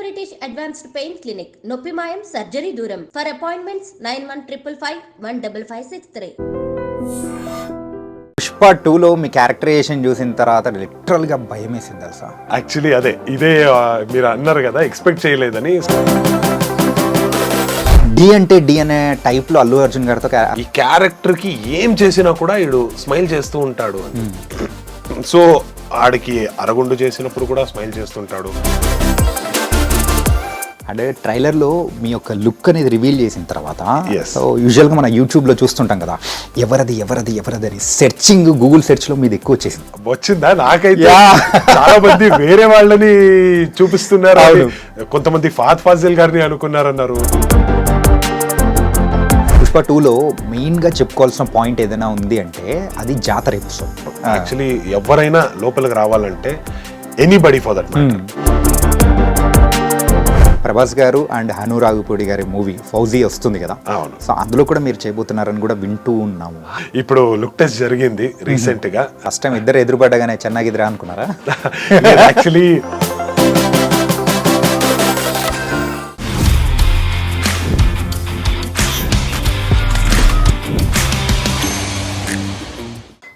British Advanced Pain Clinic, Noppimayam Surgery Duram. For appointments 9155515563. Pushpa 2లో మీ characterisation చూసిన తర్వాత లిటరల్గా భయం వేసింది తెలుసా. యాక్చువల్లీ ఇదే మీరు అన్నారు కదా, ఎక్స్పెక్ట్ చేయలేదని. డి అంటే డి అనే టైప్లో అల్లు అర్జున్ గారితో ఈ క్యారెక్టర్కి ఏం చేసినా కూడా వీడు స్మైల్ చేస్తూ ఉంటాడు అని. సో ఆడికి అరగుండు చేసినప్పుడు కూడా స్మైల్ చేస్తుంటాడు. అంటే ట్రైలర్లో మీ యొక్క లుక్ అనేది రివీల్ చేసిన తర్వాత సో యూజువల్గా మన యూట్యూబ్లో చూస్తుంటాం కదా, ఎవరది ఎవరది ఎవరది అని సెర్చింగ్, గూగుల్ సెర్చ్లో మీది ఎక్కువ వచ్చేసింది. వచ్చిందా? నాకైతే చాలా మంది వేరే వాళ్ళని చూపిస్తున్నారు. కొంతమంది ఫహద్ ఫాజిల్ గారిని అనుకున్నారన్నారు. పుష్ప 2లో మెయిన్గా చెప్పుకోవాల్సిన పాయింట్ ఏదైనా ఉంది అంటే అది జాతర ఎపిసోడ్. యాక్చువల్లీ ఎవరైనా లోపలికి రావాలంటే anybody for that matter. Prabhas గారు అండ్ హను రాఘుపూడి గారి మూవీ ఫౌజీ వస్తుంది కదా, అవును. సో అందులో కూడా మీరు చేయబోతున్నారని కూడా వింటూ ఉన్నాము. ఇప్పుడు లుక్ టెస్ట్ జరిగింది రీసెంట్ గా. ఫస్ట్ టైం ఇద్దరు ఎదురుపడ్డగానే చెన్నాగిద్రా అనుకున్నారా? Actually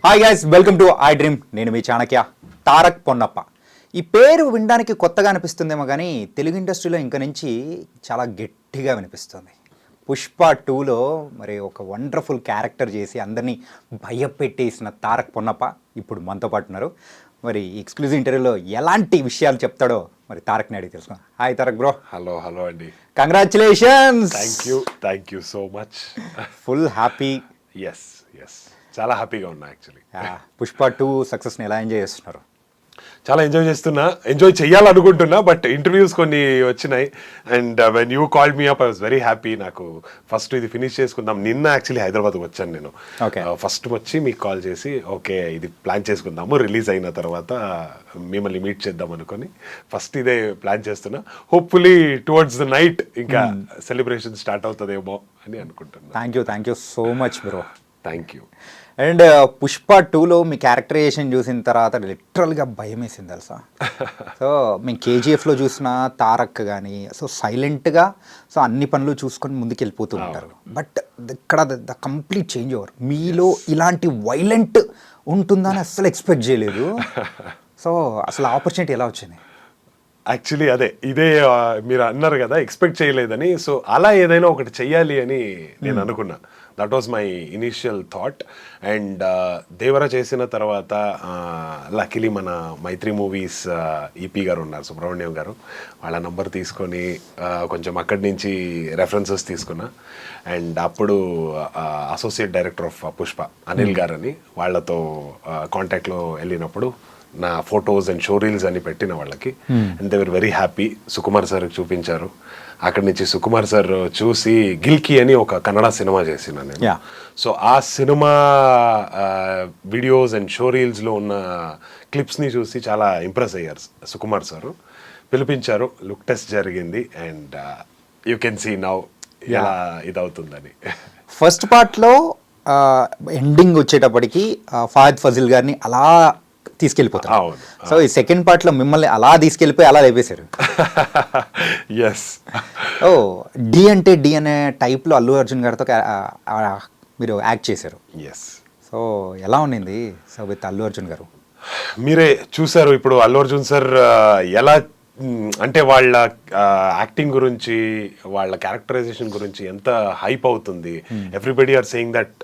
hi guys, welcome to I dream. నేను మీ చాణక్య. తారక్ పొన్నప్ప ఈ పేరు వినడానికి కొత్తగా అనిపిస్తుందేమో కానీ తెలుగు ఇండస్ట్రీలో ఇంక నుంచి చాలా గట్టిగా వినిపిస్తుంది. పుష్ప 2లో మరి ఒక వండర్ఫుల్ క్యారెక్టర్ చేసి అందరినీ భయపెట్టేసిన తారక్ పొన్నప్ప ఇప్పుడు మనతో పాటు ఉన్నారు. మరి ఎక్స్క్లూజివ్ ఇంటర్వ్యూలో ఎలాంటి విషయాలు చెప్తాడో మరి తారక్ని అడిగి తెలుసుకో. Hi Tarak bro. హలో అండి. Congratulations. Thank you so much. Full happy. Yes చాలా హ్యాపీగా ఉన్నా యాక్చువల్లీ. పుష్ప 2 సక్సెస్ని ఎలా ఎంజాయ్ చేస్తున్నారు? చాలా ఎంజాయ్ చేయాలనుకుంటున్నా, బట్ ఇంటర్వ్యూస్ కొన్ని వచ్చినాయి. And when you called me up I was very happy. నాకు ఫస్ట్ ఇది ఫినిష్ చేసుకుందాం. నిన్న యాక్చువల్లీ హైదరాబాద్కి వచ్చాను నేను. ఫస్ట్ వచ్చి మీకు కాల్ చేసి ఓకే ఇది ప్లాన్ చేసుకుందాము, రిలీజ్ అయిన తర్వాత మిమ్మల్ని మీట్ చేద్దాం అనుకొని ఫస్ట్ ఇదే ప్లాన్ చేస్తున్నా. హోప్ఫుల్లీ టువర్డ్స్ ద నైట్ ఇంకా సెలబ్రేషన్ స్టార్ట్ అవుతుందేమో అని అనుకుంటున్నా. Thank you so much bro. Thank you. And Pushpa 2లో మీ క్యారెక్టరైజేషన్ చూసిన తర్వాత లిటరల్గా భయం వేసింది తెలుసా. సో మేము కేజీఎఫ్లో చూసిన తారక్ కానీ సో సైలెంట్గా సో అన్ని పనులు చూసుకొని ముందుకు వెళ్ళిపోతూ ఉంటారు. బట్ ఇక్కడ ద కంప్లీట్ చేంజ్ ఓవర్. మీలో ఇలాంటి వైలెంట్ ఉంటుందని అస్సలు ఎక్స్పెక్ట్ చేయలేదు. సో అసలు ఆపర్చునిటీ ఎలా వచ్చింది? యాక్చువల్లీ ఇదే మీరు అన్నారు కదా, ఎక్స్పెక్ట్ చేయలేదని. సో అలా ఏదైనా ఒకటి చెయ్యాలి అని నేను అనుకున్నా. That was my initial thought. And Devara చేసిన తర్వాత లక్కీలీ మన మైత్రి మూవీస్ ఈపీ గారు ఉన్నారు, సుబ్రహ్మణ్యం గారు, వాళ్ళ నంబర్ తీసుకొని కొంచెం అక్కడి నుంచి రెఫరెన్సెస్ తీసుకున్నా. అండ్ అప్పుడు associate director of Pushpa Anil గారు అని వాళ్ళతో కాంటాక్ట్లో వెళ్ళినప్పుడు నా ఫొటోస్ అండ్ షో రీల్స్ అని పెట్టిన వాళ్ళకి. And they were very happy. Sukumar sir చూపించారు. అక్కడి నుంచి సుకుమార్ సార్ చూసి గిల్కి అని ఒక కన్నడ సినిమా చేసిన నేను. సో ఆ సినిమా వీడియోస్ అండ్ షో రీల్స్లో ఉన్న క్లిప్స్ని చూసి చాలా ఇంప్రెస్ అయ్యారు సుకుమార్ సార్. పిలిపించారు, లుక్ టెస్ట్ జరిగింది. And you can see now ఎలా ఇదవుతుందని. ఫస్ట్ పార్ట్లో ఎండింగ్ వచ్చేటప్పటికి ఫహద్ ఫజిల్ గారిని అలా తీసుకెళ్ళిపోతారు. సో ఈ సెకండ్ పార్ట్లో మిమ్మల్ని అలా తీసుకెళ్ళిపోయి అలా లేపేశారు. ఓ డి అంటే డి అనే టైప్లో అల్లు అర్జున్ గారితో మీరు యాక్ట్ చేశారు. సో ఎలా ఉండింది సో విత్ అల్లు అర్జున్ గారు? మీరే చూసారు ఇప్పుడు అల్లు అర్జున్ సార్ ఎలా అంటే వాళ్ళ యాక్టింగ్ గురించి, వాళ్ళ క్యారెక్టరైజేషన్ గురించి ఎంత హైప్ అవుతుంది. Everybody are saying that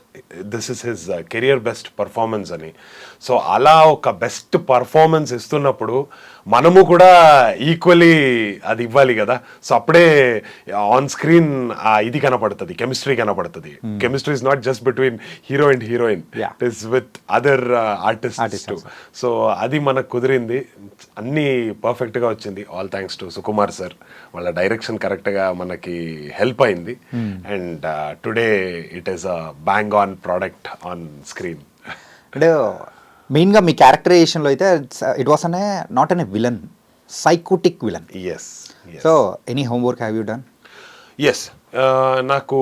this is his career best performance అని. సో అలా ఒక బెస్ట్ పర్ఫార్మెన్స్ ఇస్తున్నప్పుడు మనము కూడా ఈక్వలీ అది ఇవ్వాలి కదా. సో అప్పుడే ఆన్ స్క్రీన్ ఇది కనపడుతుంది, కెమిస్ట్రీ కనపడుతుంది. Chemistry is not just between hero and heroine, it is with other artist. So అది మనకు కుదిరింది, అన్నీ పర్ఫెక్ట్గా వచ్చింది. All thanks to Sukumar sir. వాళ్ళ డైరెక్షన్ కరెక్ట్గా మనకి హెల్ప్ అయింది. And today it is a bang on product on screen. అంటే మెయిన్గా మీ క్యారెక్టరైజేషన్లో అయితే it was not an villain, psychotic villain. So any homework have you done? Yes, నాకు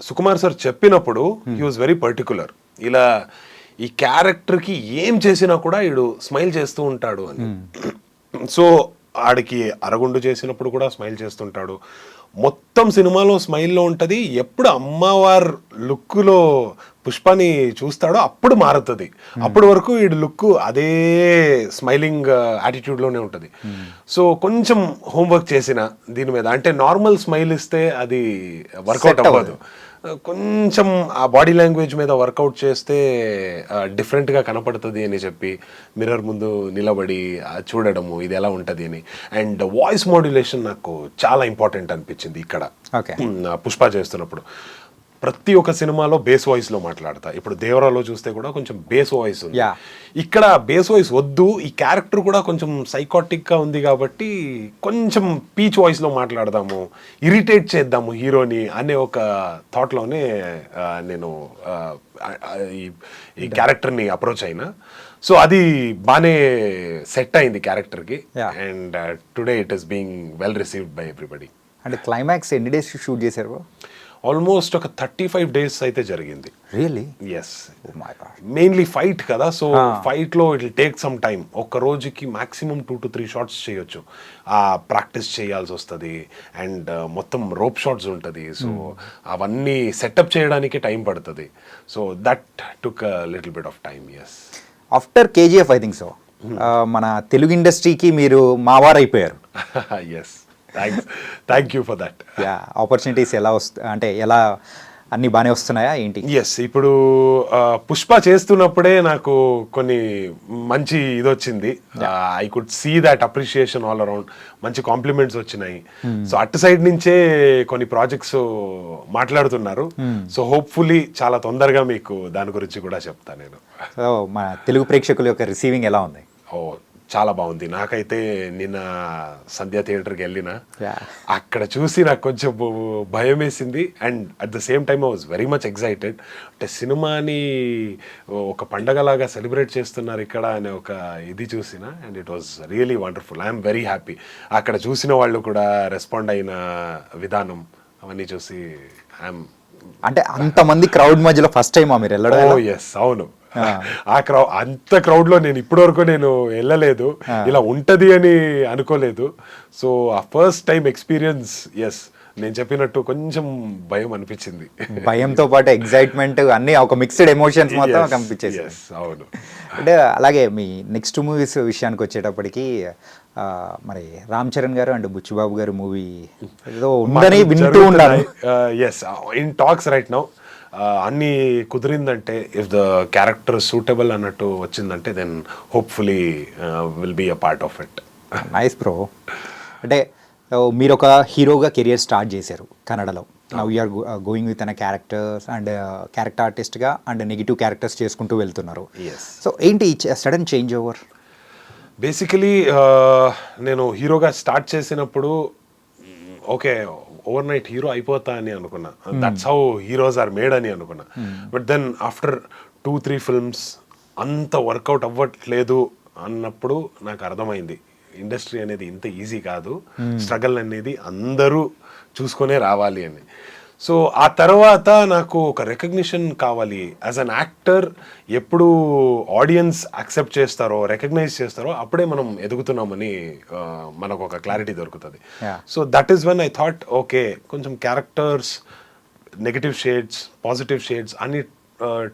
సుకుమార్ సార్ చెప్పినప్పుడు హీ వాజ్ వెరీ పర్టికులర్. ఇలా ఈ క్యారెక్టర్కి ఏం చేసినా కూడా వీడు స్మైల్ చేస్తూ ఉంటాడు అని. సో ఆడికి అరగుండు చేసినప్పుడు కూడా స్మైల్ చేస్తుంటాడు. మొత్తం సినిమాలో స్మైల్లో ఉంటుంది. ఎప్పుడు అమ్మవారు లుక్లో పుష్పని చూస్తాడో అప్పుడు మారుతుంది. అప్పటి వరకు ఈ లుక్ అదే స్మైలింగ్ యాటిట్యూడ్లోనే ఉంటుంది. సో కొంచెం హోంవర్క్ చేసిన దీని మీద, అంటే నార్మల్ స్మైల్ ఇస్తే అది వర్కౌట్ అవ్వదు. కొంచెం ఆ బాడీ లాంగ్వేజ్ మీద వర్కౌట్ చేస్తే డిఫరెంట్గా కనపడుతుంది అని చెప్పి మిర్రర్ ముందు నిలబడి చూడడము ఇది ఎలా ఉంటుంది అని. అండ్ వాయిస్ మాడ్యులేషన్ నాకు చాలా ఇంపార్టెంట్ అనిపించింది ఇక్కడ. పుష్ప చేస్తున్నప్పుడు ప్రతి ఒక్క సినిమాలో బేస్ వాయిస్లో మాట్లాడతా. ఇప్పుడు దేవరాలో చూస్తే కూడా కొంచెం బేస్ వాయిస్ ఉంది. ఇక్కడ బేస్ వాయిస్ వద్దు, ఈ క్యారెక్టర్ కూడా కొంచెం సైకాటిక్గా ఉంది కాబట్టి కొంచెం పీచ్ వాయిస్లో మాట్లాడదాము, ఇరిటేట్ చేద్దాము హీరోని అనే ఒక థాట్లోనే నేను ఈ క్యారెక్టర్ని అప్రోచ్ అయినా. సో అది బాగానే సెట్ అయింది క్యారెక్టర్కి. And today it is being well received by everybody. అంటే క్లైమాక్స్ ఎన్ని డేస్ షూట్ చేశారు? ఆల్మోస్ట్ ఒక 35 days అయితే జరిగింది. రియల్లీ? ఎస్. మెయిన్లీ ఫైట్ కదా, సో ఫైట్లో it will take some time. ఒక్క రోజుకి మాక్సిమం 2 to 3 shots చేయొచ్చు. ప్రాక్టీస్ చేయాల్సి వస్తుంది. అండ్ మొత్తం రోప్ షాట్స్ ఉంటుంది. సో అవన్నీ సెటప్ చేయడానికి టైం పడుతుంది. So that took little bit of time. Yes. After KGF I think so మన తెలుగు ఇండస్ట్రీకి మీరు మావారు అయిపోయారు. Yes. Thank you for that. Opportunities ఎలా అంటే ఎలా అన్ని బాగానే వస్తున్నాయా ఏంటి? ఎస్. ఇప్పుడు పుష్ప చేస్తున్నప్పుడే నాకు కొన్ని మంచి ఇది వచ్చింది. I could see that appreciation all around. మంచి కాంప్లిమెంట్స్ వచ్చినాయి. సో అటు సైడ్ నుంచే కొన్ని ప్రాజెక్ట్స్ మాట్లాడుతున్నారు. సో హోప్ఫుల్లీ చాలా తొందరగా మీకు దాని గురించి కూడా చెప్తాను నేను. సో మన తెలుగు ప్రేక్షకుల యొక్క రిసీవింగ్ ఎలా ఉంది? చాలా బాగుంది. నాకైతే నిన్న సంధ్యా థియేటర్కి వెళ్ళిన అక్కడ చూసి నాకు కొంచెం భయం వేసింది. And at the same time I was very much excited. అంటే సినిమాని ఒక పండగలాగా సెలబ్రేట్ చేస్తున్నారు ఇక్కడ అనే ఒక ఇది చూసిన. And it was really wonderful. I'm very happy. అక్కడ చూసిన వాళ్ళు కూడా రెస్పాండ్ అయిన విధానం అవన్నీ చూసి ఐఎమ్. అంటే అంతమంది క్రౌడ్ మధ్యలో ఫస్ట్ టైం మీరు వెళ్ళడం? ఎస్, అవును. అంత క్రౌడ్ లో నేను ఇప్పటి వరకు నేను వెళ్ళలేదు, ఇలా ఉంటది అని అనుకోలేదు. సో ఆ ఫస్ట్ టైం ఎక్స్పీరియన్స్. ఎస్, నేను చెప్పినట్టు కొంచెం భయం అనిపించింది. భయంతో పాటు ఎక్సైట్మెంట్ అన్ని ఒక మిక్స్డ్ ఎమోషన్స్ మొత్తం కనిపించేసి. అవును. అంటే అలాగే మీ నెక్స్ట్ మూవీస్ విషయానికి వచ్చేటప్పటికి మరి రామ్ చరణ్ గారు అండ్ బుచ్చిబాబు గారు మూవీ ఏదో ఉందని వింటూ ఉన్నారు. Yes, in talks right now. అన్నీ కుదిరిందంటే, ఇఫ్ ద క్యారెక్టర్ సూటబుల్ అన్నట్టు వచ్చిందంటే, then hopefully will be a part of it. Nice bro. అంటే మీరు ఒక హీరోగా కెరియర్ స్టార్ట్ చేశారు కన్నడలో. Now you're going with an characters and character ఆర్టిస్ట్గా అండ్ నెగిటివ్ క్యారెక్టర్స్ చేసుకుంటూ వెళ్తున్నారు. సో ఏంటి సడన్ చేంజ్ ఓవర్? బేసికలీ నేను హీరోగా స్టార్ట్ చేసినప్పుడు ఓకే ఓవర్ నైట్ హీరో అయిపోతా అని అనుకున్నా. That's how heroes are made అని అనుకున్నా. బట్ దెన్ ఆఫ్టర్ 2-3 films అంత వర్కౌట్ అవ్వట్లేదు అన్నప్పుడు నాకు అర్థమైంది ఇండస్ట్రీ అనేది ఇంత ఈజీ కాదు, స్ట్రగల్ అనేది అందరూ చూసుకొనే రావాలి అని. సో ఆ తర్వాత నాకు ఒక రికగ్నిషన్ కావాలి యాజ్ అన్ యాక్టర్. ఎప్పుడు ఆడియన్స్ యాక్సెప్ట్ చేస్తారో, రికగ్నైజ్ చేస్తారో అప్పుడే మనం ఎదుగుతున్నామని మనకు ఒక క్లారిటీ దొరుకుతుంది. So that is when I thought okay, కొంచెం characters, negative shades, positive shades అన్ని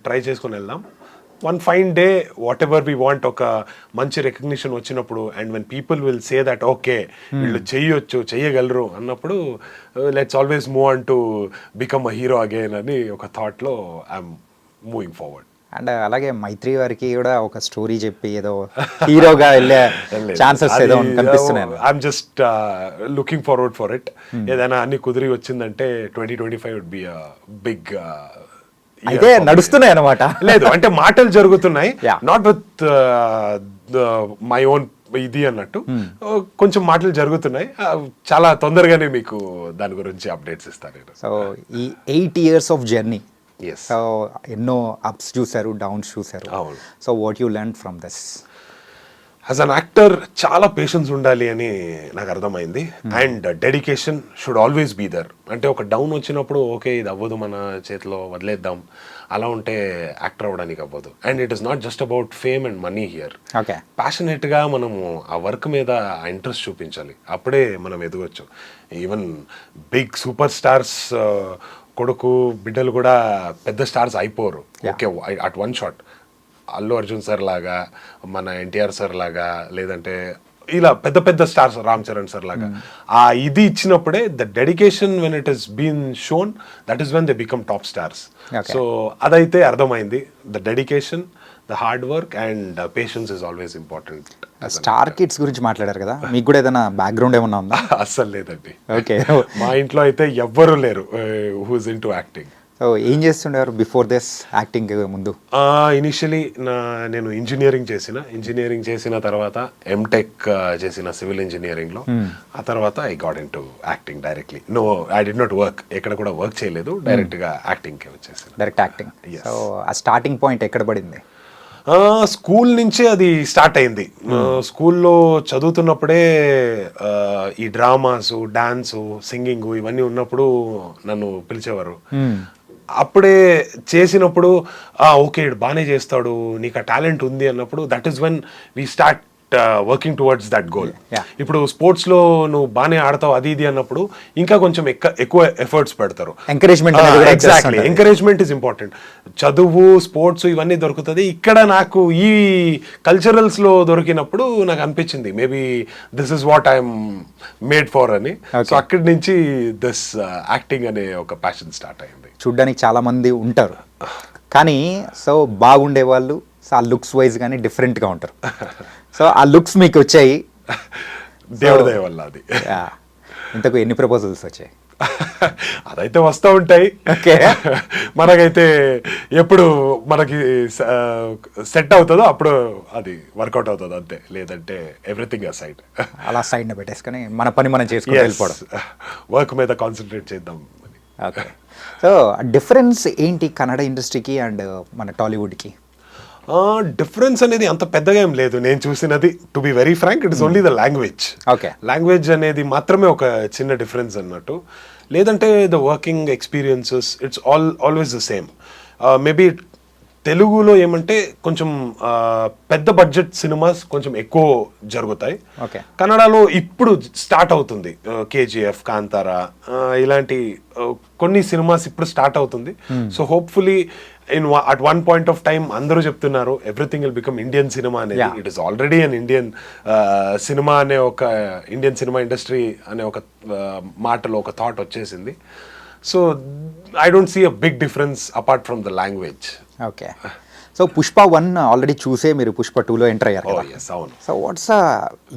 ట్రై చేసుకొని వెళ్దాం. One fine day whatever we want, ఒక మంచి రికగ్నిషన్ వచ్చినప్పుడు, and when people will say that okay వీళ్ళు చెయ్యొచ్చు, చెయ్యగలరు అన్నప్పుడు let's always move on to become a hero again అని ఒక థాట్లో ఐఎమ్ మూవింగ్ ఫార్వర్డ్. అండ్ అలాగే మైత్రి వారికి కూడా ఒక స్టోరీ చెప్పి ఏదో హీరోగా వెళ్ళే ఛాన్సెస్ ఏదో కనిపిస్తున్నాయి. I'm just looking forward for it. ఏదైనా అన్ని కుదిరి వచ్చిందంటే 2025 వుడ్ బి అ బిగ్. అయితే నడుస్తున్నాయి అన్నమాట. లేదు అంటే మాటలు జరుగుతున్నాయి, నాట్ విత్ మై ఓన్ ఇది అన్నట్టు. కొంచెం మాటలు జరుగుతున్నాయి. చాలా తొందరగానే మీకు దాని గురించి అప్డేట్స్ ఇస్తాను. సో ఈ 8 years ఆఫ్ జర్నీ, సో ఎన్నో అప్స్ చూసారు, డౌన్స్ చూసారు. So what you learn from this? As an actor చాలా పేషెన్స్ ఉండాలి అని నాకు అర్థమైంది. And dedication should always be there. అంటే ఒక డౌన్ వచ్చినప్పుడు ఓకే ఇది అవ్వదు మన చేతిలో వదిలేద్దాం అలా ఉంటే యాక్టర్ అవ్వడానికి అవ్వదు. And it is not just about fame and money here. Okay, ప్యాషనేట్గా మనము ఆ వర్క్ మీద ఆ ఇంట్రెస్ట్ చూపించాలి, అప్పుడే మనం ఎదగొచ్చు. ఈవెన్ బిగ్ సూపర్ స్టార్స్ కొడుకు బిడ్డలు కూడా పెద్ద స్టార్స్ అయిపోరు okay at one shot. Allu Arjun sir లాగా, మన ఎన్టీఆర్ సార్ లాగా, లేదంటే ఇలా పెద్ద పెద్ద స్టార్స్, రామ్ చరణ్ సార్ లాగా ఆ ఇది ఇచ్చినప్పుడే the dedication when it is been shown, that is when they become top stars. So అదైతే అర్థమైంది. The dedication, the hard work and patience is always important. Star kids గురించి మాట్లాడారు కదా, మీకు కూడా ఏదైనా బ్యాక్గ్రౌండ్ ఏమన్నా ఉందా? అస్సలు లేదండి. ఓకే, మా ఇంట్లో అయితే ఎవ్వరూ లేరు who is into acting. So ఏం చేస్తుండేవారు బిఫోర్ దిస్ యాక్టింగ్ ముందు? ఇనిషియలీ నేను ఇంజనీరింగ్ చేసిన తర్వాత ఎంటెక్ చేసిన సివిల్ ఇంజనీరింగ్లో. ఆ తర్వాత I got into acting directly. No, I did not work, ఎక్కడ కూడా వర్క్ చేయలేదు, డైరెక్ట్గా యాక్టింగ్కి వచ్చేసాను. Direct acting. సో ఆ స్టార్టింగ్ పాయింట్ ఎక్కడ పడింది? స్కూల్ నుంచే అది స్టార్ట్ అయింది. స్కూల్లో చదువుతున్నప్పుడే ఈ డ్రామాసు, డాన్సు, సింగింగ్ ఇవన్నీ ఉన్నప్పుడు నన్ను పిలిచేవారు. అప్పుడే చేసినప్పుడు ఓకే బాగానే చేస్తాడు, నీకు ఆ టాలెంట్ ఉంది అన్నప్పుడు that is when we start working towards that goal. ఇప్పుడు స్పోర్ట్స్లో నువ్వు బాగానే ఆడతావు అది ఇది అన్నప్పుడు ఇంకా కొంచెం ఎక్కువ ఎఫర్ట్స్ పెడతారు. Exactly, encouragement is important. చదువు, స్పోర్ట్స్ ఇవన్నీ దొరుకుతుంది. ఇక్కడ నాకు ఈ కల్చరల్స్లో దొరికినప్పుడు నాకు అనిపించింది maybe this is what I'm made for అని. సో అక్కడి నుంచి దిస్ యాక్టింగ్ అనే ఒక ప్యాషన్ స్టార్ట్ అయింది. చూడ్డానికి చాలా మంది ఉంటారు కానీ సో బాగుండే వాళ్ళు ఆ లుక్స్ వైజ్ కానీ డిఫరెంట్గా ఉంటారు. సో ఆ లుక్స్ మీకు వచ్చాయి, దేవుడి దయ వల్ల. అది ఇంతకు ఎన్ని ప్రపోజల్స్ వచ్చాయి? అదైతే వస్తూ ఉంటాయి. ఓకే, మనకైతే ఎప్పుడు మనకి సెట్ అవుతుందో అప్పుడు అది వర్కౌట్ అవుతుంది అంతే, లేదంటే ఎవ్రీథింగ్ సైడ్ అలా సైడ్న పెట్టేసుకొని మన పని మనం చేసుకుని వెళ్ళిపోవడం, వర్క్ మీద కాన్సన్ట్రేట్ చేద్దాం. ఓకే, సో డిఫరెన్స్ ఏంటి కన్నడ ఇండస్ట్రీకి అండ్ మన టాలీవుడ్కి? డిఫరెన్స్ అనేది అంత పెద్దగా ఏం లేదు నేను చూసినది. To be very frank, it is only the language. Okay, language అనేది మాత్రమే ఒక చిన్న డిఫరెన్స్ అన్నట్టు. లేదంటే the working experiences it's always the same. Maybe తెలుగులో ఏమంటే కొంచెం పెద్ద బడ్జెట్ సినిమాస్ కొంచెం ఎక్కువ జరుగుతాయి. కన్నడలో ఇప్పుడు స్టార్ట్ అవుతుంది, కేజీఎఫ్, కాంతారా ఇలాంటి కొన్ని సినిమాస్ ఇప్పుడు స్టార్ట్ అవుతుంది. So hopefully at one point of time అందరూ చెప్తున్నారు everything will become Indian cinema అనేది. It is already an Indian cinema అనే ఒక ఇండియన్ సినిమా ఇండస్ట్రీ అనే ఒక మాటలో ఒక థాట్ వచ్చేసింది. So I don't see a big difference apart from the language. Okay, so Pushpa 1 already చూసే మీరు పుష్ప 2లో ఎంటర్ అయ్యారు కదా. అవును. So what's a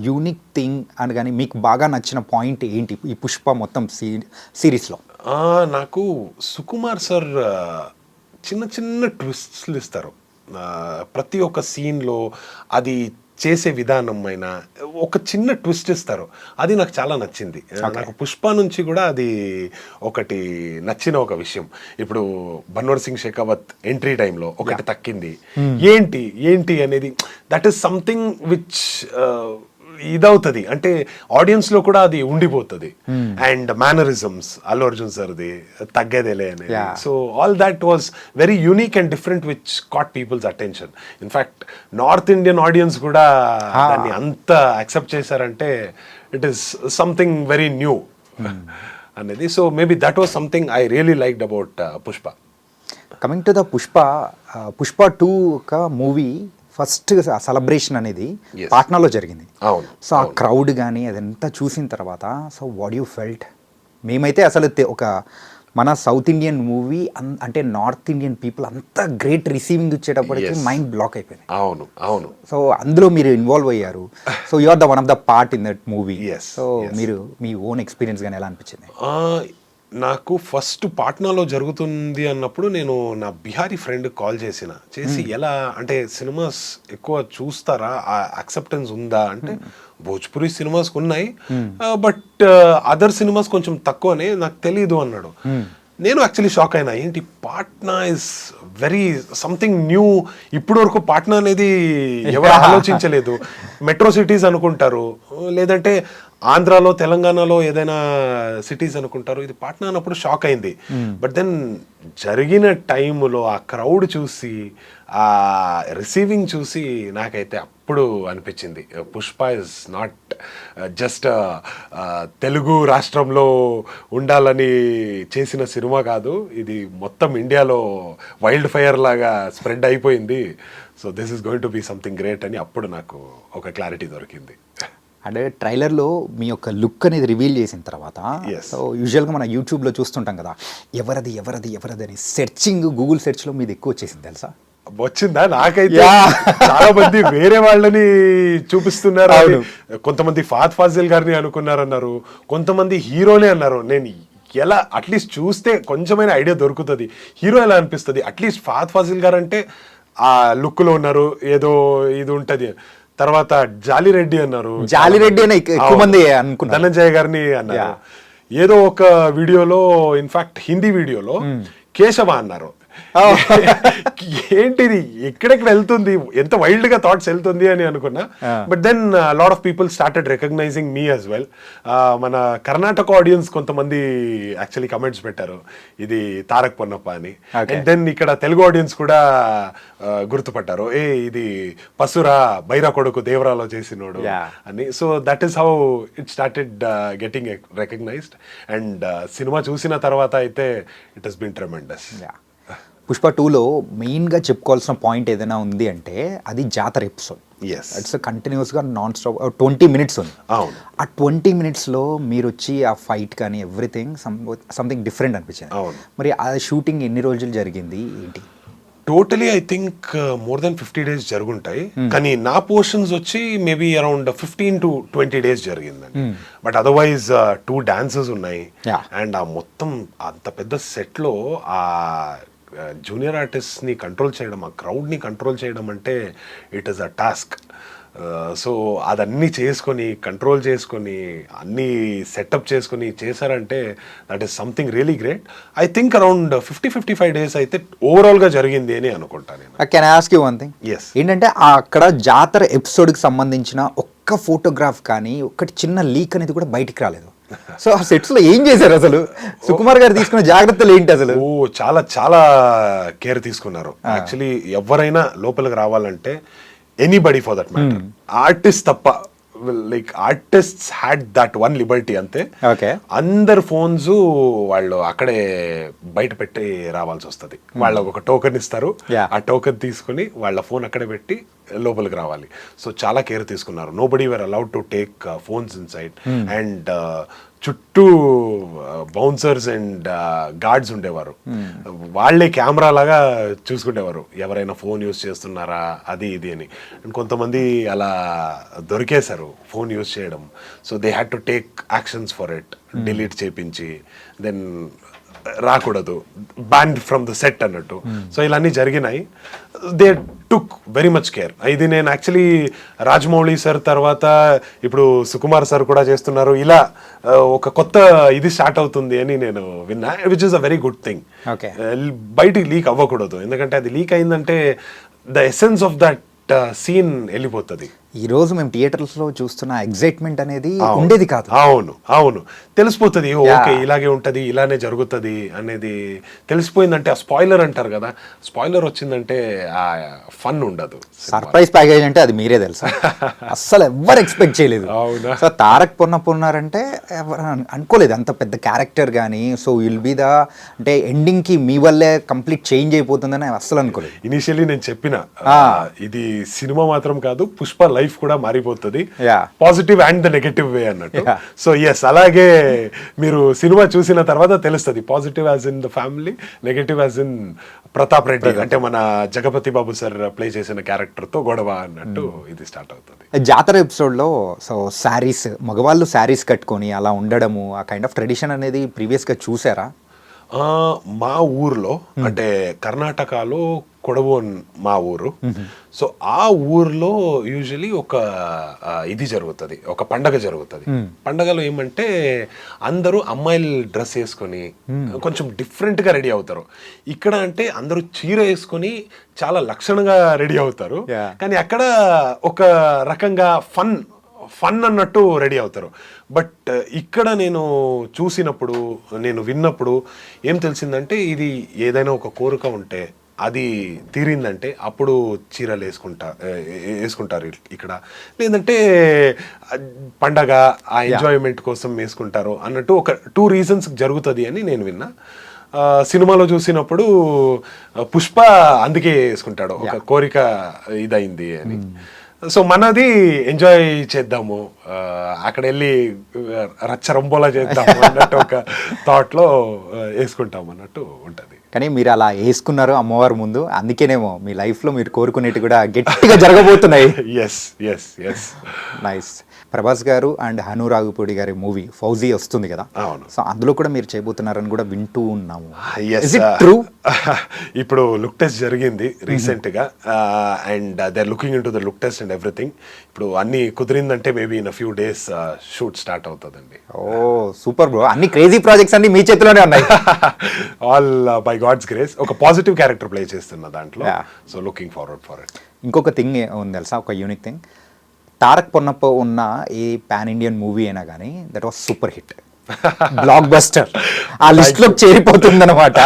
unique thing అని కానీ మీకు బాగా నచ్చిన పాయింట్ ఏంటి ఈ పుష్ప మొత్తం సిరీస్లో? నాకు సుకుమార్ సార్ చిన్న చిన్న ట్విస్ట్లు ఇస్తారు ప్రతి ఒక్క సీన్లో. అది చేసే విధానం అయినా ఒక చిన్న ట్విస్ట్ ఇస్తారు, అది నాకు చాలా నచ్చింది. నాకు పుష్ప నుంచి కూడా అది ఒకటి నచ్చిన ఒక విషయం. ఇప్పుడు బన్వర్ సింగ్ షెకావత్ ఎంట్రీ టైంలో ఒకటి తక్కింది, ఏంటి అనేది దట్ ఈస్ సంథింగ్ విచ్ ఇదవుతుంది, అంటే ఆడియన్స్ లో కూడా అది ఉండిపోతుంది. అండ్ మేనరిజమ్స్ అల్లు అర్జున్ సార్ది తగ్గేదేలే అనేది. So all that was very unique and different which caught people's attention. In fact north Indian audience కూడా దాన్ని అంత యాక్సెప్ట్ చేశారంటే it is something very new అనేది. So maybe that was something I really liked about Pushpa. Coming to the Pushpa 2 ఒక movie first celebration అనేది పాట్నాలో జరిగింది. So ఆ crowd కానీ అదంతా చూసిన తర్వాత సో వాట్ యూ ఫెల్ట్? మేమైతే అసలు ఒక మన సౌత్ ఇండియన్ మూవీ అంటే నార్త్ ఇండియన్ పీపుల్ అంతా గ్రేట్ రిసీవింగ్ ఇచ్చేటప్పటికి మైండ్ బ్లాక్ అయిపోయింది. అవును. సో అందులో మీరు ఇన్వాల్వ్ అయ్యారు. So you are the one of the part in that movie. So మీరు మీ ఓన్ ఎక్స్పీరియన్స్ కానీ ఎలా అనిపించింది? నాకు ఫస్ట్ పాట్నాలో జరుగుతుంది అన్నప్పుడు నేను నా బిహారీ ఫ్రెండ్ కాల్ చేసి ఎలా అంటే సినిమాస్ ఎక్కువ చూస్తారా, ఆ యాక్సెప్టెన్స్ ఉందా అంటే భోజ్పురి సినిమాస్ ఉన్నాయి బట్ అదర్ సినిమాస్ కొంచెం తక్కువనే, నాకు తెలీదు అన్నాడు. నేను యాక్చువల్లీ షాక్ అయినా, ఏంటి Patna is very something new. ఇప్పటి వరకు పాట్నా అనేది ఎవరు ఆలోచించలేదు. మెట్రో సిటీస్ అనుకుంటారు, లేదంటే ఆంధ్రాలో తెలంగాణలో ఏదైనా సిటీస్ అనుకుంటారు. ఇది పాట్నా అన్నప్పుడు షాక్ అయింది. బట్ దెన్ జరిగిన టైంలో ఆ క్రౌడ్ చూసి, ఆ రిసీవింగ్ చూసి నాకైతే అప్పుడు అనిపించింది, Pushpa is not just Telugu రాష్ట్రంలో ఉండాలని చేసిన సినిమా కాదు, ఇది మొత్తం ఇండియాలో వైల్డ్ ఫైర్ లాగా స్ప్రెడ్ అయిపోయింది. So this is going to be something great అని అప్పుడు నాకు ఒక క్లారిటీ దొరికింది. అంటే ట్రైలర్లో మీ యొక్క లుక్ అనేది రివీల్ చేసిన తర్వాత, సో యూజువల్గా మనం యూట్యూబ్లో చూస్తుంటాం కదా, ఎవరది ఎవరది ఎవరది అని సెర్చింగ్, గూగుల్ సెర్చ్లో మీది ఎక్కువ వచ్చేసింది తెలుసా? వచ్చిందా? నాకైతే చాలా మంది వేరే వాళ్ళని చూపిస్తున్నారు. కొంతమంది ఫాద్ ఫాజిల్ గారిని అనుకున్నారన్నారు, కొంతమంది హీరోనే అన్నారు. నేను ఎలా అట్లీస్ట్ చూస్తే కొంచెమైనా ఐడియా దొరుకుతుంది, హీరో ఎలా అనిపిస్తుంది. అట్లీస్ట్ ఫాద్ ఫాజిల్ గారు అంటే ఆ లుక్లో ఉన్నారు, ఏదో ఇది ఉంటుంది. తర్వాత జాలిరెడ్డి అన్నారు, జాలిరెడ్డి అని ఎక్కువ మంది అనుకున్నారు. ధనంజయ గారిని అన్నారు. ఏదో ఒక వీడియోలో, ఇన్ఫాక్ట్ హిందీ వీడియోలో కేశవ అన్నారు. ఏంటిది, ఎక్కడెక్కడ వెళ్తుంది, ఎంత వైల్డ్ గా థాట్స్ వెళ్తుంది అని అనుకున్నా. But then lot of people started recognizing me as well. మన కర్ణాటక ఆడియన్స్ కొంతమంది యాక్చువల్లీ కమెంట్స్ పెట్టారు, ఇది తారక్ పొన్నప్ప అని. అండ్ దెన్ ఇక్కడ తెలుగు ఆడియన్స్ కూడా గుర్తుపట్టారు, ఇది పసురా బైరా కొడుకు దేవరాలో చేసినోడు అని. So that is how it started getting recognized. And సినిమా చూసిన తర్వాత అయితే it has been tremendous. Pushpa 2లో మెయిన్గా చెప్పుకోవాల్సిన పాయింట్ ఏదైనా ఉంది అంటే అది జాతర ఎపిసోడ్. ఇట్స్ కంటిన్యూస్గా నాన్ స్టాప్ 20 minutes ఉంది. అవును. ఆ 20 minutesలో మీరు వచ్చి ఆ ఫైట్ కానీ ఎవ్రీథింగ్ సంథింగ్ డిఫరెంట్ అనిపించింది. అవును. మరి ఆ షూటింగ్ ఎన్ని రోజులు జరిగింది ఏంటి? Totally I think more than 50 days జరుగుంటాయి. కానీ నా పోర్షన్స్ వచ్చి మేబీ అరౌండ్ 15 to 20 days జరిగిందండి. బట్ అదర్వైజ్ 2 dances ఉన్నాయి. అండ్ ఆ మొత్తం అంత పెద్ద సెట్లో ఆ జూనియర్ ఆర్టిస్ట్ని కంట్రోల్ చేయడం, ఆ క్రౌడ్ని కంట్రోల్ చేయడం అంటే it is a task. So అదన్నీ చేసుకొని, కంట్రోల్ చేసుకొని, అన్నీ సెటప్ చేసుకొని చేశారంటే that is something really great. I think around 50-55 days అయితే ఓవరాల్గా జరిగింది అని అనుకుంటాను నేను. Can I ask you one thing? Yes. ఏంటంటే అక్కడ జాతర ఎపిసోడ్కి సంబంధించిన ఒక్క ఫోటోగ్రాఫ్ కానీ ఒక్కటి చిన్న లీక్ అనేది కూడా బయటికి రాలేదు. సో ఆ సెట్స్ లో ఏం చేశారు అసలు? సుకుమార్ గారు తీసుకున్న జాగ్రత్తలు ఏంటి అసలు? చాలా చాలా కేర్ తీసుకున్నారు. యాక్చువల్లీ ఎవరైనా లోపలికి రావాలంటే, anybody for that matter, artist తప్ప, like artists had that one liberty అంతే. అందరు ఫోన్స్ వాళ్ళు అక్కడే బయట పెట్టి రావాల్సి వస్తుంది. వాళ్ళకు ఒక టోకెన్ ఇస్తారు, ఆ టోకెన్ తీసుకుని వాళ్ళ ఫోన్ అక్కడే పెట్టి లోపలికి రావాలి. సో చాలా కేర్ తీసుకున్నారు. Nobody were allowed to take phones inside. And చుట్టూ బౌన్సర్స్ అండ్ గార్డ్స్ ఉండేవారు. వాళ్ళే కెమెరా లాగా చూసుకునేవారు, ఎవరైనా ఫోన్ యూజ్ చేస్తున్నారా అది ఇది అని. అండ్ కొంతమంది అలా దొరికేశారు ఫోన్ యూజ్ చేయడం. So they had to take actions for it. Delete చేపించి, దెన్ రాకూడదు, బ్యాన్ ఫ్రమ్ ద సెట్ అన్నట్టు. సో ఇలాన్నీ జరిగినాయి. They took very much care. ఇది నేను యాక్చువల్లీ రాజమౌళి సార్ తర్వాత ఇప్పుడు సుకుమార్ సార్ కూడా చేస్తున్నారు. ఇలా ఒక కొత్త ఇది స్టార్ట్ అవుతుంది అని నేను విన్నా, which is a very good thing. బయటికి లీక్ అవ్వకూడదు, ఎందుకంటే అది లీక్ అయిందంటే the essence of that scene వెళ్ళిపోతుంది. ఈ రోజు మేము థియేటర్స్ లో చూస్తున్న ఎగ్జైట్మెంట్ అనేది ఉండేది కాదు. అవును అవును, తెలిసిపోతుంది, ఓకే ఇలాగే ఉంటది, ఇలానే జరుగుతుంది అనేది తెలిసిపోయిందంటే, ఆ స్పాయిలర్ అంటారు కదా, స్పాయిలర్ వచ్చిందంటే ఆ ఫన్ ఉండదు. సర్ప్రైజ్ ప్యాకేజ్ అంటే అది మీరే తెలుసా, అస్సలు ఎవరు ఎక్స్పెక్ట్ చేయలేదు. సో తారక్ పొన్నప్ప ఉన్నారంటే ఎవరు అనుకోలేదు అంత పెద్ద క్యారెక్టర్ కానీ. సో విల్ బి ద అంటే ఎండింగ్ కి మీ వల్లే కంప్లీట్ చేంజ్ అయిపోతుందని అస్సలు అనుకోలేదు. ఇనిషియల్లీ నేను చెప్పిన ఇది సినిమా మాత్రం కాదు, పుష్ప లైఫ్ కూడా మారిపోతుంది, పాజిటివ్ అండ్ ద నెగటివ్ వే అన్నట్టు. సో ఎస్, అలాగే మీరు సినిమా చూసిన తర్వాత తెలుస్తుంది, positive as in the family, negative as in Pratap Reddy, అంటే మన జగపతి బాబు సార్ ప్లే చేసిన క్యారెక్టర్ తో గొడవ అన్నట్టు ఇది స్టార్ట్ అవుతుంది. జాతర ఎపిసోడ్ లో సో శారీస్, మగవాళ్ళు శారీస్ కట్టుకొని అలా ఉండడము, ఆ కైండ్ ఆఫ్ ట్రెడిషన్ అనేది ప్రీవియస్ గా చూసారా? మా ఊర్లో అంటే కర్ణాటకలో కొడవు మా ఊరు. సో ఆ ఊర్లో యూజువలీ ఒక ఇది జరుగుతుంది, ఒక పండగ జరుగుతుంది. పండగలో ఏమంటే అందరూ అమ్మాయిలు డ్రెస్ వేసుకొని కొంచెం డిఫరెంట్గా రెడీ అవుతారు. ఇక్కడ అంటే అందరూ చీర వేసుకొని చాలా లక్షణంగా రెడీ అవుతారు, కానీ అక్కడ ఒక రకంగా ఫన్ అన్నట్టు రెడీ అవుతారు. బట్ ఇక్కడ నేను చూసినప్పుడు, నేను విన్నప్పుడు ఏం తెలిసిందంటే ఇది ఏదైనా ఒక కోరిక ఉంటే అది తీరిందంటే అప్పుడు చీరలు వేసుకుంటారు ఇక్కడ, లేదంటే పండగ ఆ ఎంజాయ్మెంట్ కోసం వేసుకుంటారు అన్నట్టు ఒక 2 రీజన్స్ జరుగుతుంది అని నేను విన్నా. సినిమాలో చూసినప్పుడు పుష్ప అందుకే వేసుకుంటాడు, ఒక కోరిక ఇదైంది అని. సో మనది ఎంజాయ్ చేద్దాము, అక్కడ వెళ్ళి రచ్చరంబోలా చేద్దాము అన్నట్టు ఒక థాట్లో వేసుకుంటాం అన్నట్టు ఉంటుంది. కానీ మీరు అలా వేసుకున్నారు అమ్మవారి ముందు, అందుకేనేమో మీ లైఫ్లో మీరు కోరుకునేవి కూడా గట్టిగా జరగబోతున్నాయి. Yes nice. ప్రభాస్ గారు అండ్ హను రాఘుపూడి గారి మూవీ ఫౌజీ వస్తుంది కదా, అవును. సో అందులో కూడా మీరు చేయబోతున్నారని కూడా వింటూ ఉన్నాము. ట్రూ? ఇప్పుడు లుక్ టెస్ట్ జరిగింది రీసెంట్ గా, and they are looking into the look test and everything. ఇప్పుడు అన్ని కుదిరిందంటే maybe in few days shoot start అవుతుందండి. ఓ సూపర్ బ్రో, అన్ని క్రేజీ ప్రాజెక్ట్స్ అన్ని మీ చేతిలోనే ఉన్నాయి. All by God's grace. ఒక పాజిటివ్ క్యారెక్టర్ ప్లే చేస్తున్న దాంట్లో, so looking forward for it. ఇంకొక థింగ్ ఉంది తెలుసా, ఒక యూనిక్ థింగ్, తారక్ పొన్నప్ప ఉన్న ఏ పాన్ ఇండియన్ మూవీ అయినా కానీ that was super hit, block buster, ఆ లిస్ట్ లో చేరిపోతుంది అనమాట.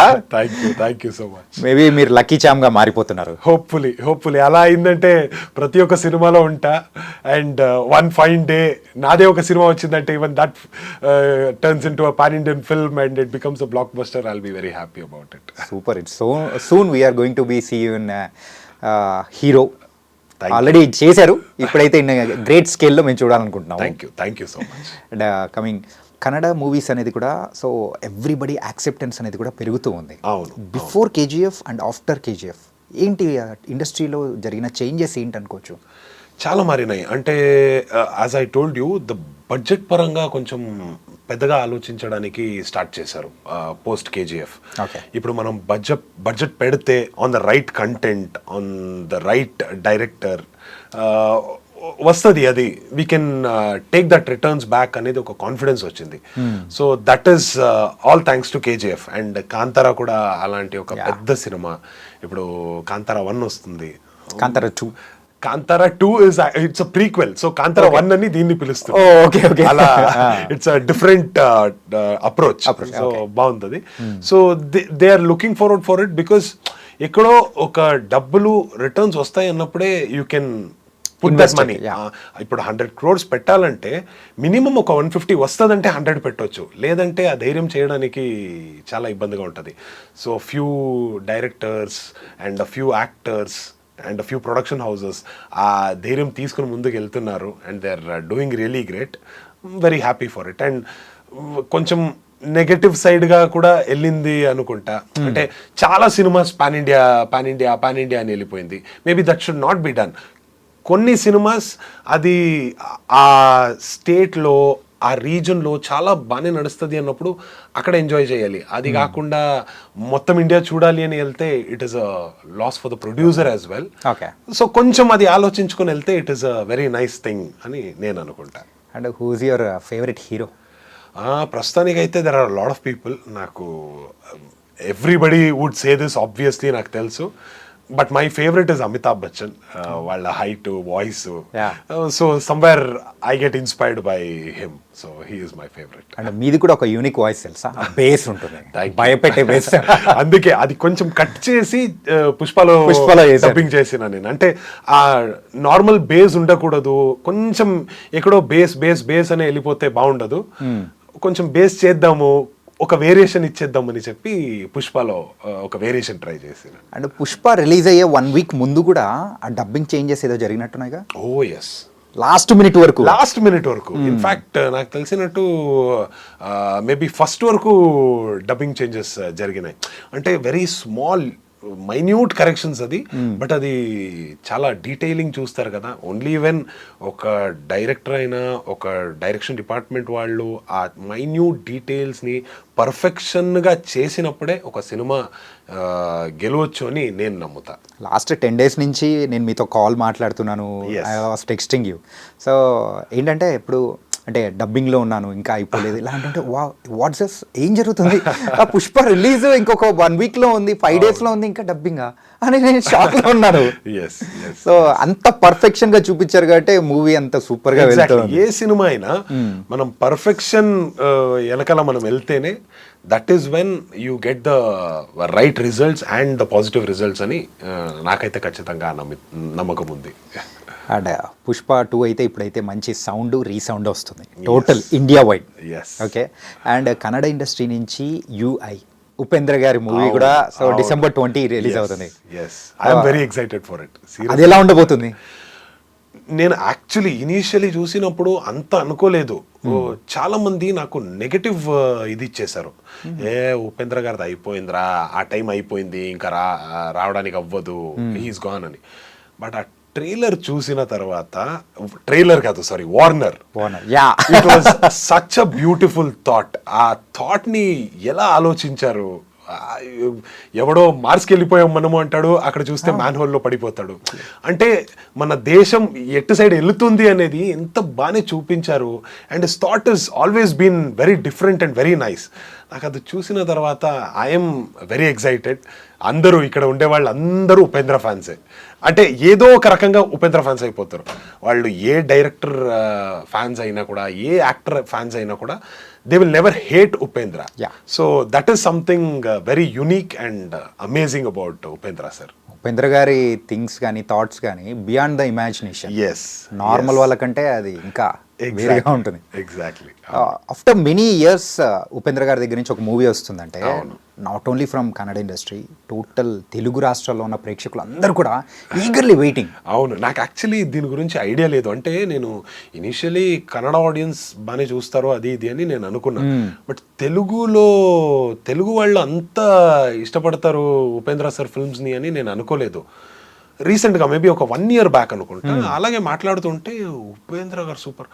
Thank you so much. Maybe మీరు లక్కీ చామ్ గా మారిపోతున్నారు. హోప్ఫుల్లీ అలా అయిందంటే ప్రతి ఒక్క సినిమాలో ఉంటా, అండ్ వన్ ఫైన్ డే నాదే ఒక సినిమా వచ్చిందంటే even that turns into a pan Indian film and it becomes a blockbuster, I'll be very happy about it. Super hit. So soon we're going to be see you in hero. Already చేశారు, ఇప్పుడైతే in great స్కేల్లో మేము చూడాలనుకుంటున్నాం. Thank you so much. And coming Kannada movies అనేది కూడా, so everybody acceptance అనేది కూడా పెరుగుతూ ఉంది. అవును. Before KGF and after KGF ఏంటి ఇండస్ట్రీలో జరిగిన చేంజెస్ ఏంటి అనుకోవచ్చు? చాలా మారినాయి. అంటే as I told you, the budget పరంగా కొంచెం పెద్దగా ఆలోచించడానికి స్టార్ట్ చేశారు పోస్ట్ కేజీఎఫ్. ఇప్పుడు మనం బడ్జెట్ పెడితే on the right content, on the right director వస్తుంది, అది we can take that returns back అనేది ఒక కాన్ఫిడెన్స్ వచ్చింది. So that is all thanks to KGF. And Kantara కూడా అలాంటి ఒక పెద్ద సినిమా. ఇప్పుడు కాంతారా 1 వస్తుంది, Kantara 2 it's a prequel. So Kantara 1 అని దీన్ని పిలుస్తుంది. అలా it's a different approach. So బాగుంటుంది. So they are looking forward for it, because ఎక్కడో ఒక డబ్బులు రిటర్న్స్ వస్తాయి అన్నప్పుడే you can put that money. ఇప్పుడు 100 crores పెట్టాలంటే మినిమం ఒక 150 వస్తుందంటే 100 పెట్టవచ్చు, లేదంటే ఆ ధైర్యం చేయడానికి చాలా ఇబ్బందిగా ఉంటుంది. So few directors and few actors and few production houses ఆ ధైర్యం తీసుకుని ముందుకు వెళ్తున్నారు, and they are doing really great. Very happy for it. And కొంచెం నెగటివ్ సైడ్గా కూడా వెళ్ళింది అనుకుంటా. అంటే చాలా సినిమాస్ పాన్ ఇండియా అని వెళ్ళిపోయింది. Maybe that should not be done. కొన్ని సినిమాస్ అది ఆ స్టేట్లో, ఆ రీజన్లో చాలా బాగానే నడుస్తుంది అన్నప్పుడు అక్కడ ఎంజాయ్ చేయాలి. అది కాకుండా మొత్తం ఇండియా చూడాలి అని వెళ్తే it is a loss for the producer as well. So కొంచెం అది ఆలోచించుకొని వెళ్తే it is a very nice thing అని నేను అనుకుంటా. And who is your favourite hero? ప్రస్తుతానికైతే there are lot of people. నాకు everybody would say this obviously, నాకు తెలుసు. But my favourite is Amitabh Bachchan. వాళ్ళ height, voice, so somewhere I get inspired by him. So he is my favourite. And మీది కూడా ఒక unique voice తెలుసా, base ఉంటుంది, భయపెట్టే బేస్. అందుకే అది కొంచెం కట్ చేసి పుష్పలో డబ్బింగ్ చేసిన నేను. అంటే ఆ నార్మల్ బేస్ ఉండకూడదు, కొంచెం ఎక్కడో బేస్ అనే వెళ్ళిపోతే బాగుండదు. కొంచెం బేస్ చేద్దాము, ఒక వేరియేషన్ ఇచ్చేద్దామని చెప్పి పుష్పలో ఒక వేరియేషన్ ట్రై చేసిన. అండ్ పుష్ప రిలీజ్ అయ్యే 1 week ముందు కూడా ఆ డబ్బింగ్ చేంజెస్ ఏదో జరిగినట్టున్నాయిగా. ఓ ఎస్, లాస్ట్ మినిట్ వరకు. ఇన్ఫాక్ట్ నాకు తెలిసినట్టు మేబీ ఫస్ట్ వరకు డబ్బింగ్ చేంజెస్ జరిగినాయి. అంటే వెరీ స్మాల్ మైన్యూట్ కరెక్షన్స్ అది, బట్ అది చాలా డీటెయిలింగ్ చూస్తారు కదా. ఓన్లీ వెన్ ఒక డైరెక్టర్ అయినా ఒక డైరెక్షన్ డిపార్ట్మెంట్ వాళ్ళు ఆ మైన్యూట్ డీటెయిల్స్ని పర్ఫెక్షన్గా చేసినప్పుడే ఒక సినిమా గెలవచ్చు అని నేను నమ్ముతా. లాస్ట్ 10 days నుంచి నేను మీతో కాల్ మాట్లాడుతున్నాను, I was texting you. So ఏంటంటే ఇప్పుడు అంటే డబ్బింగ్లో ఉన్నాను, ఇంకా అయిపోలేదు ఇలా అంటే వాట్స్ దిస్, ఏం జరుగుతుంది, ఆ పుష్ప రిలీజ్ ఇంకొక 1 weekలో ఉంది, 5 daysలో ఉంది, ఇంకా డబ్బింగా అని నేను షాక్లో ఉన్నాను. సో అంత పర్ఫెక్షన్గా చూపించారు కాబట్టి మూవీ అంత సూపర్గా వెళ్తుంది. ఏ సినిమా అయినా మనం పర్ఫెక్షన్ వెనకాల మనం వెళ్తేనే that is when you get the right results and the positive results అని నాకైతే ఖచ్చితంగా నమ్మకం ఉంది. అండ్ పుష్ప 2 అయితే ఇప్పుడైతే మంచి సౌండ్ రీసౌండ్ వస్తుంది total India wide. Okay, and Kannada industry నుంచి యుఐ ఉపేంద్ర గారి మూవీ కూడా సో December 20 రిలీజ్ అవుతుంది. I'm very excited for it. అది ఎలా ఉండబోతుంది? నేను యాక్చువల్లీ ఇనీషియలీ చూసినప్పుడు అంత అనుకోలేదు. చాలా మంది నాకు నెగటివ్ ఇది ఇచ్చేశారు, ఉపేంద్ర గారిది అయిపోయిందిరా, ఆ టైం అయిపోయింది, ఇంకా రావడానికి అవ్వదు, హీస్ గాన్ అని. బట్ ఆ ట్రైలర్ చూసిన తర్వాత, ట్రైలర్ కాదు sorry Warner, it was such a beautiful thought. ఆ థాట్ ని ఎలా ఆలోచించారు, ఎవడో మార్స్కి వెళ్ళిపోయాం మనము అంటాడు, అక్కడ చూస్తే మ్యాన్ హోల్లో పడిపోతాడు. అంటే మన దేశం ఎటు సైడ్ వెళుతుంది అనేది ఎంత బాగానే చూపించారు. And thought is always been very different and very nice. నాకు అది చూసిన తర్వాత ఐఎమ్ వెరీ ఎక్సైటెడ్. అందరూ ఇక్కడ ఉండే వాళ్ళు అందరూ ఉపేంద్ర ఫ్యాన్సే, అంటే ఏదో ఒక రకంగా ఉపేంద్ర ఫ్యాన్స్ అయిపోతారు వాళ్ళు. ఏ డైరెక్టర్ ఫ్యాన్స్ అయినా కూడా, ఏ యాక్టర్ ఫ్యాన్స్ అయినా కూడా, they will never hate Upendra. So that is something very unique and amazing about Upendra sir. Upendra గారి థింగ్స్ కానీ థాట్స్ కానీ బియాండ్ ద ఇమాజినేషన్. నార్మల్ వాళ్ళకంటే అది ఇంకా వేరేగా ఉంటుంది. Exactly. After many years Upendra గారి దగ్గర నుంచి ఒక మూవీ వస్తుందంటే not only from Kannada industry, total Telugu రాష్ట్రాల్లో ఉన్న ప్రేక్షకులు అందరూ కూడా ఈగర్లీ వెయిటింగ్. అవును, నాకు యాక్చువల్లీ దీని గురించి ఐడియా లేదు. అంటే నేను ఇనిషియలీ కన్నడ ఆడియన్స్ బాగానే చూస్తారు అది ఇది అని నేను అనుకున్నాను. బట్ తెలుగు వాళ్ళు అంత ఇష్టపడతారు ఉపేంద్ర సార్ ఫిల్మ్స్ని అని నేను అనుకోలేదు. రీసెంట్గా మేబీ ఒక 1 year బ్యాక్ అనుకుంటా అలాగే మాట్లాడుతుంటే ఉపేంద్ర గారు సూపర్,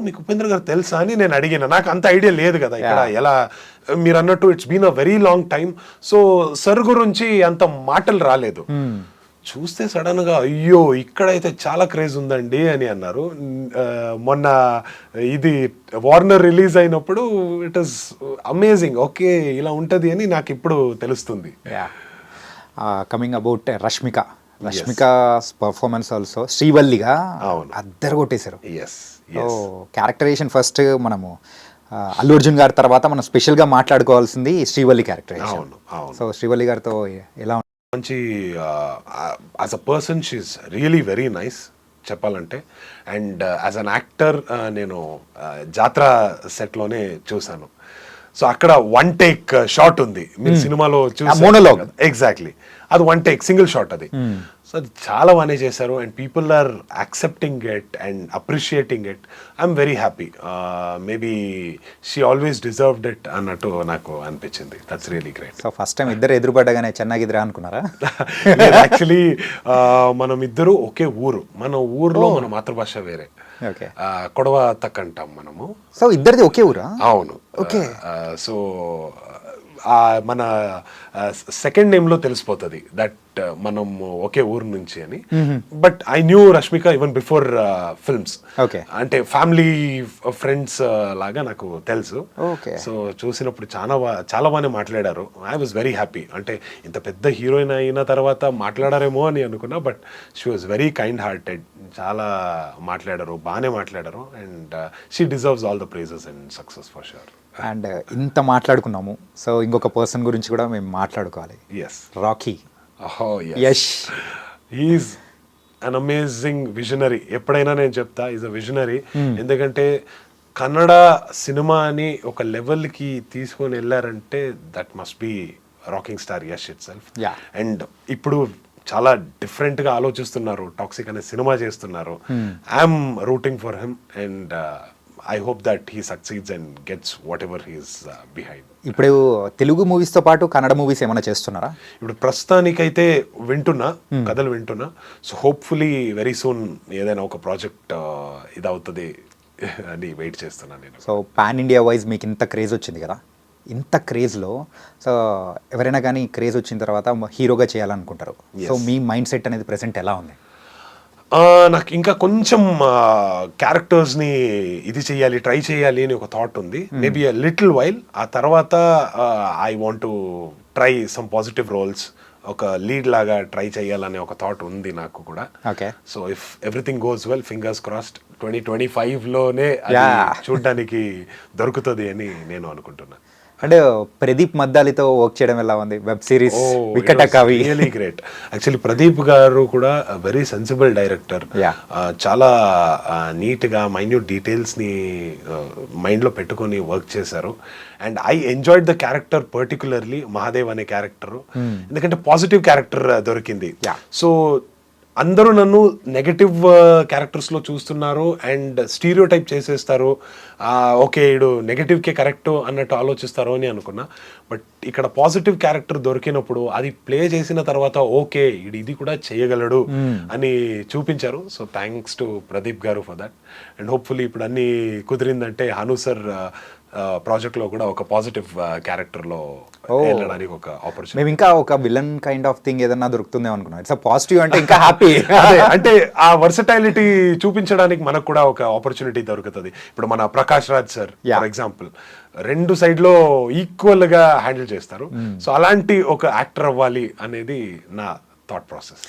మీకు ఉపేంద్ర గారు తెలుసా అని నేను అడిగిన. నాకు అంత ఐడియా లేదు కదా ఇక్కడ ఎలా, మీరు అన్నట్టు it's been a very long time. So sir గురించి అంత మాటలు రాలేదు. చూస్తే సడన్ గా అయ్యో ఇక్కడైతే చాలా క్రేజ్ ఉందండి అని అన్నారు. మొన్న ఇది వార్నర్ రిలీజ్ అయినప్పుడు ఇట్ ఈస్ అమేజింగ్, ఓకే ఇలా ఉంటది అని నాకు ఇప్పుడు తెలుస్తుంది. Coming about Rashmika performance also శ్రీవల్లిగా అద్దరు కొట్టేశారు. క్యారెక్టరేషన్ ఫస్ట్ మనము అల్లు అర్జున్ గారి తర్వాత మనం స్పెషల్గా మాట్లాడుకోవాల్సింది శ్రీవల్లి క్యారెక్టరేషన్. సో శ్రీవల్లి గారితో ఎలా మంచి as a person she is really very nice చెప్పాలంటే. అండ్ యాజ్ అన్ యాక్టర్ నేను జాత్ర సెట్లోనే చూశాను. సో అక్కడ 1 take షాట్ ఉంది, మీరు సినిమాలో మోనోలాగ్. ఎగ్జాక్ట్లీ, అది 1 take సింగిల్ షాట్ అది. సో అది చాలా బాగానే చేశారు and people are accepting it and appreciating it. I'm very happy. Maybe she always deserved it అన్నట్టు నాకు అనిపించింది. That's really great. So first time ఇద్దరు ఎదురుపడ్డగానే చెన్నాగిద్రా అనుకున్నారా? యాక్చువల్లీ మనం ఇద్దరు ఒకే ఊరు, మన ఊర్లో మన మాతృభాష వేరే, కొడవ తక్ అంటాం మనము. సో ఇద్దరిది ఒకే ఊరా? అవును. ఓకే. సో మన సెకండ్ నేమ్లో తెలిసిపోతుంది దట్ మనం ఒకే ఊరు నుంచి అని. But I knew Rashmika even before films. అంటే ఫ్యామిలీ ఫ్రెండ్స్ లాగా నాకు తెలుసు. సో చూసినప్పుడు చాలా బాగానే మాట్లాడారు. I was very happy. అంటే ఇంత పెద్ద హీరోయిన్ అయిన తర్వాత మాట్లాడారేమో అని అనుకున్నా, but she was very kind hearted. చాలా మాట్లాడారు, బాగానే మాట్లాడారు. And she deserves all the prizes and success for sure. And ఇంత మాట్లాడుకున్నాము, సో ఇంకొక పర్సన్ గురించి కూడా మేము మాట్లాడుకోవాలి. Rocky. Yash, he's an amazing visionary. ఎప్పుడైనా నేను చెప్తా ఈజ్ అ విజనరీ. ఎందుకంటే కన్నడ సినిమాని ఒక లెవెల్కి తీసుకొని వెళ్ళారంటే that must be rocking star Yash itself. And ఇప్పుడు చాలా డిఫరెంట్గా ఆలోచిస్తున్నారు, టాక్సిక్ అనే సినిమా చేస్తున్నారు. I'm rooting for him and I hope that he succeeds and gets whatever he's behind. ఇప్పుడు తెలుగు మూవీస్తో పాటు కన్నడ మూవీస్ ఏమైనా చేస్తున్నారా? ఇప్పుడు ప్రస్తుతానికైతే వింటున్నా, కథలు వింటున్నా. సో హోప్ఫుల్లీ వెరీ సూన్ ఏదైనా ఒక ప్రాజెక్ట్ ఇదవుతుంది అని వెయిట్ చేస్తున్నాను నేను. సో పాన్ ఇండియా వైజ్ మీకు ఇంత క్రేజ్ వచ్చింది కదా, ఇంత క్రేజ్లో సో ఎవరైనా కానీ క్రేజ్ వచ్చిన తర్వాత హీరోగా చేయాలనుకుంటారు. సో మీ మైండ్ సెట్ అనేది ప్రెసెంట్ ఎలా ఉంది? నాకు ఇంకా కొంచెం క్యారెక్టర్స్ని ఇది చేయాలి, ట్రై చేయాలి అని ఒక థాట్ ఉంది. Maybe a little while. ఆ తర్వాత I want to try some positive roles, ఒక లీడ్ లాగా ట్రై చేయాలనే ఒక థాట్ ఉంది నాకు కూడా. Okay. So if everything goes well, fingers crossed 2025లోనే చూడడానికి దొరుకుతుంది అని నేను అనుకుంటున్నా. అంటే ప్రదీప్ మద్దాలితో వర్క్ చేయడం ఎలా ఉంది? వెబ్ సిరీస్ వికట కవి, రియలీ గ్రేట్. యాక్చువల్లీ ప్రదీప్ గారు కూడా వెరీ సెన్సిబుల్ డైరెక్టర్. చాలా నీట్గా మైన్యూట్ డీటెయిల్స్ని మైండ్లో పెట్టుకొని వర్క్ చేశారు. And I enjoyed the character, particularly Mahadev అనే క్యారెక్టర్. ఎందుకంటే పాజిటివ్ క్యారెక్టర్ దొరికింది. సో అందరూ నన్ను నెగటివ్ క్యారెక్టర్స్లో చూస్తున్నారు అండ్ స్టీరియో టైప్ చేసేస్తారు. ఓకే ఈడు నెగటివ్కే కరెక్ట్ అన్నట్టు ఆలోచిస్తారు అని అనుకున్నా. బట్ ఇక్కడ పాజిటివ్ క్యారెక్టర్ దొరికినప్పుడు అది ప్లే చేసిన తర్వాత ఓకే ఇది కూడా చేయగలడు అని చూపించారు. సో థ్యాంక్స్ టు ప్రదీప్ గారు ఫర్ దట్. అండ్ హోప్ఫుల్లీ ఇప్పుడు అన్ని కుదిరిందంటే హను సార్ ప్రాజెక్ట్లో కూడా ఒక పాజిటివ్ క్యారెక్టర్లో వెళ్ళడానికి ఒక ఆపర్చునిటీ. మేము ఇంకా ఒక విలన్ కైండ్ ఆఫ్ థింగ్ ఏదన్నా దొరుకుతుందేమో అనుకున్నాం. ఇట్స్ పాజిటివ్ అంటే ఇంకా హ్యాపీ. అంటే ఆ వర్సటైలిటీ చూపించడానికి మనకు కూడా ఒక ఆపర్చునిటీ దొరుకుతుంది. ఇప్పుడు మన Prakash Raj sir for example 2 సైడ్లో ఈక్వల్ గా హ్యాండిల్ చేస్తారు. సో అలాంటి ఒక యాక్టర్ అవ్వాలి అనేది నా థాట్ ప్రాసెస్.